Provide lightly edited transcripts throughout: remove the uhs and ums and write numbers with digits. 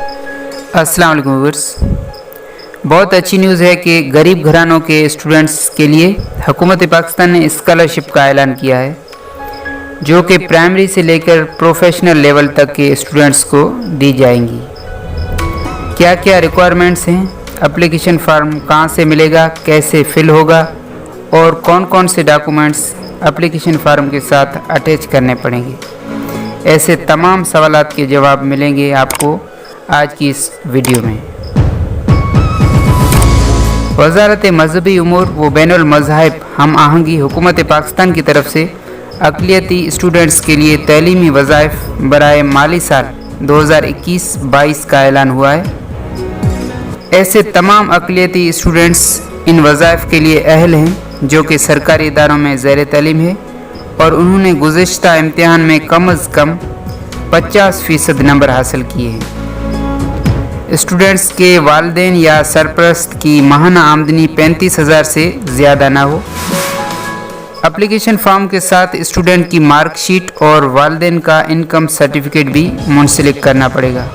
अस्सलाम वालेकुम व्यूअर्स। बहुत अच्छी न्यूज़ है कि गरीब घरानों के स्टूडेंट्स के लिए हुकूमत पाकिस्तान ने स्कॉलरशिप का ऐलान किया है, जो कि प्राइमरी से लेकर प्रोफेशनल लेवल तक के स्टूडेंट्स को दी जाएंगी। क्या क्या रिक्वायरमेंट्स हैं, एप्लीकेशन फॉर्म कहां से मिलेगा, कैसे फिल होगा और कौन कौन से डॉक्यूमेंट्स एप्लीकेशन फॉर्म के साथ अटैच करने पड़ेंगे, ऐसे तमाम सवालात के जवाब मिलेंगे आपको आज की इस वीडियो में। वज़ारत मजहबी उमूर व बैनुल मज़ाहिब हम आहंगी हुकूमत पाकिस्तान की तरफ से अक़लियती स्टूडेंट्स के लिए तैलीमी वज़ाइफ बराए माली साल 2021-22 का ऐलान हुआ है। ऐसे तमाम अक़लियती स्टूडेंट्स इन वज़ाइफ के लिए अहल हैं जो कि सरकारी इदारों में ज़ेर तालीम है और उन्होंने गुज़िश्ता इम्तिहान में कम अज़ कम 50% नंबर हासिल किए हैं। स्टूडेंट्स के वालिदैन या सरपरस्त की माहाना आमदनी 35,000 से ज़्यादा ना हो। एप्लीकेशन फॉर्म के साथ स्टूडेंट की मार्कशीट और वालिदैन का इनकम सर्टिफिकेट भी मुंसलिक करना पड़ेगा।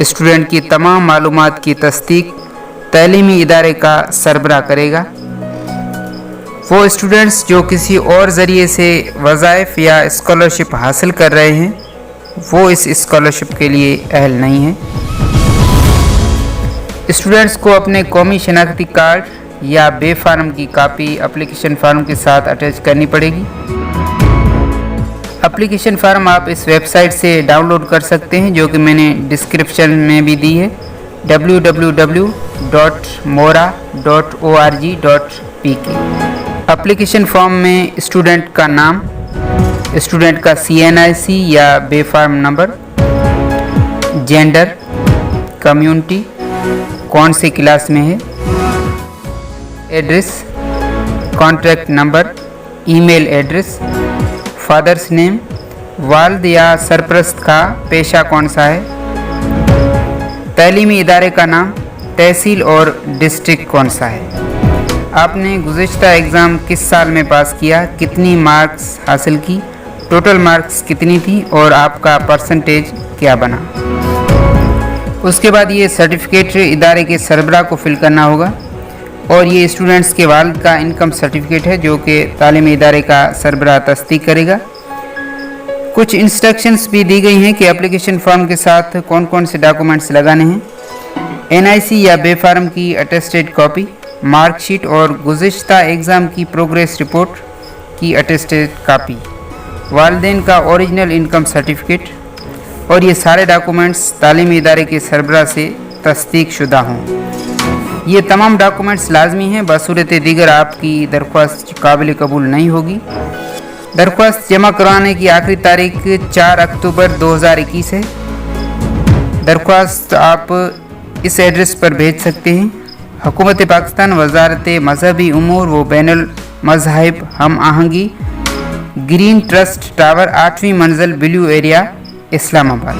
स्टूडेंट की तमाम मालूमात की तस्दीक तालीमी इदारे का सरबराह करेगा। वो स्टूडेंट्स जो किसी और ज़रिए से वज़ाइफ या स्कॉलरशिप हासिल कर रहे हैं वो इस स्कॉलरशिप के लिए अहल नहीं है। स्टूडेंट्स को अपने कौमी शनाख्ती कार्ड या बे फार्म की कापी एप्लीकेशन फार्म के साथ अटैच करनी पड़ेगी। एप्लीकेशन फार्म आप इस वेबसाइट से डाउनलोड कर सकते हैं जो कि मैंने डिस्क्रिप्शन में भी दी है, www.mora.org.pk। एप्लीकेशन फॉर्म में स्टूडेंट का नाम, स्टूडेंट का CNIC या बे फार्म नंबर, जेंडर, कम्युनिटी, कौन सी क्लास में है, address, contact number, email address, father's name, वालिद या सरपरस्त का पेशा कौन सा है, तालीमी इदारे का नाम, तहसील और डिस्ट्रिक्ट कौन सा है, आपने गुज़िश्ता एग्ज़ाम किस साल में पास किया, कितनी मार्क्स हासिल की, टोटल मार्क्स कितनी थी और आपका परसेंटेज क्या बना। उसके बाद ये सर्टिफिकेट इदारे के सरबराह को फिल करना होगा और ये स्टूडेंट्स के वालिद का इनकम सर्टिफिकेट है जो कि तालीमी इदारे का सरबराह तस्दीक करेगा। कुछ इंस्ट्रक्शंस भी दी गई हैं कि एप्लीकेशन फॉर्म के साथ कौन कौन से डॉक्यूमेंट्स लगाने हैं। NIC या बे फार्म की अटेस्टेड कॉपी, मार्कशीट और गुज़िश्ता एग्ज़ाम की प्रोग्रेस रिपोर्ट की अटेस्टेड कापी, वालिदैन का ओरिजिनल इनकम सर्टिफिकेट और ये सारे डॉक्यूमेंट्स तालीमी इदारे के सरबराह से तस्दीक शुदा हों। ये तमाम डॉक्यूमेंट्स लाजमी हैं, बसूरत दीगर आपकी दरख्वास्त काबिल कबूल नहीं होगी। दरख्वास्त जमा करवाने की आखिरी तारीख 4 अक्टूबर 2021 है। दरख्वास्त आप इस एड्रेस पर भेज सकते हैं। हुकूमत पाकिस्तान, वज़ारत मजहबी उमूर व बैनुल मज़ाहिब हम आहंगी, ग्रीन ट्रस्ट टावर, 8वीं मंजिल, ब्लू एरिया, इस्लामाबाद।